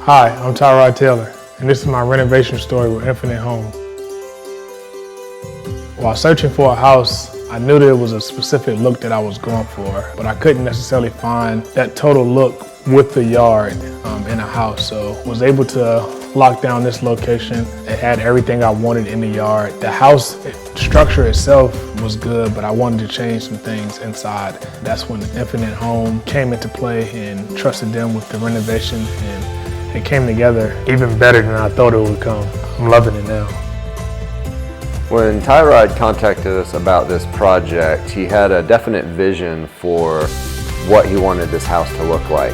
Hi, I'm Tyrod Taylor, and this is my renovation story with Infinite Home. While searching for a house, I knew there was a specific look that I was going for, but I couldn't necessarily find that total look with the yard in a house. So was able to lock down this location. It had everything I wanted in the yard. The house structure itself was good, but I wanted to change some things inside. That's when Infinite Home came into play and trusted them with the renovation, and it came together even better than I thought it would come. I'm loving it now. When Tyrod contacted us about this project, he had a definite vision for what he wanted this house to look like.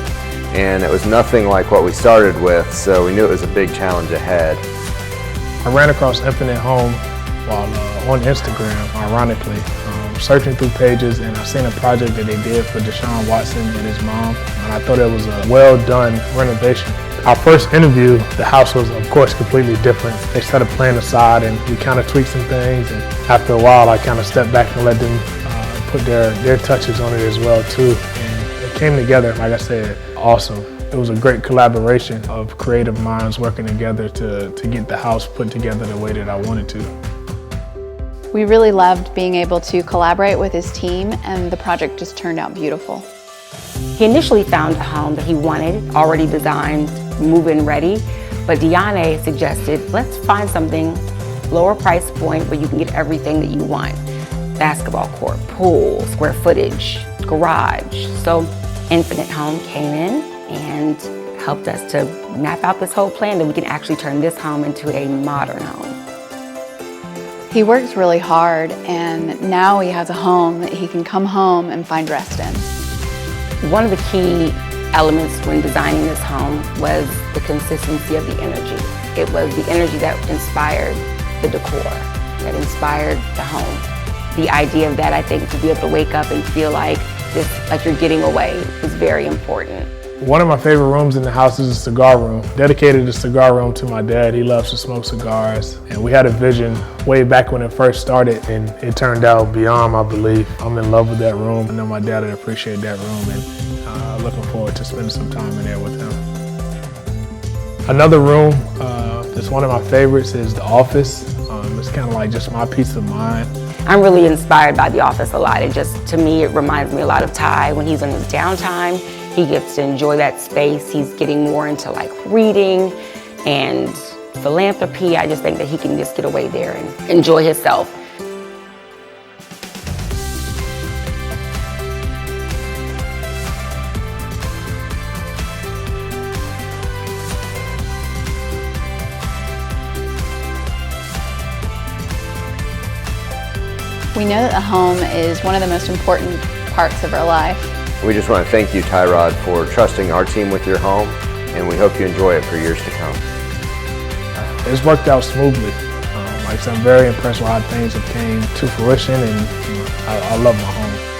And it was nothing like what we started with, so we knew it was a big challenge ahead. I ran across Infinite Home while on Instagram, ironically, searching through pages, and I seen a project that they did for Deshaun Watson and his mom, and I thought it was a well-done renovation. Our first interview, the house was, of course, completely different. They set a plan aside, and we kind of tweaked some things, and after a while, I kind of stepped back and let them put their touches on it as well, too. And it came together, like I said, awesome. It was a great collaboration of creative minds working together to get the house put together the way that I wanted to. We really loved being able to collaborate with his team, and the project just turned out beautiful. He initially found a home that he wanted, already designed, move-in ready, but Deanne suggested, let's find something lower price point where you can get everything that you want. Basketball court, pool, square footage, garage. So Infinite Home came in and helped us to map out this whole plan that we can actually turn this home into a modern home. He works really hard, and now he has a home that he can come home and find rest in. One of the key elements when designing this home was the consistency of the energy. It was the energy that inspired the decor, that inspired the home. The idea of that, I think, to be able to wake up and feel like you're getting away is very important. One of my favorite rooms in the house is a cigar room. Dedicated the cigar room to my dad. He loves to smoke cigars. And we had a vision way back when it first started, and it turned out beyond my belief. I'm in love with that room. I know my dad would appreciate that room, and looking forward to spending some time in there with him. Another room that's one of my favorites is the office. It's kind of like just my peace of mind. I'm really inspired by the office a lot. To me, it reminds me a lot of Ty. When he's on his downtime, he gets to enjoy that space. He's getting more into like reading and philanthropy. I just think that he can just get away there and enjoy himself. We know that the home is one of the most important parts of our life. We just want to thank you, Tyrod, for trusting our team with your home, and we hope you enjoy it for years to come. It's worked out smoothly. Like I said, I'm very impressed with how things have came to fruition, and I love my home.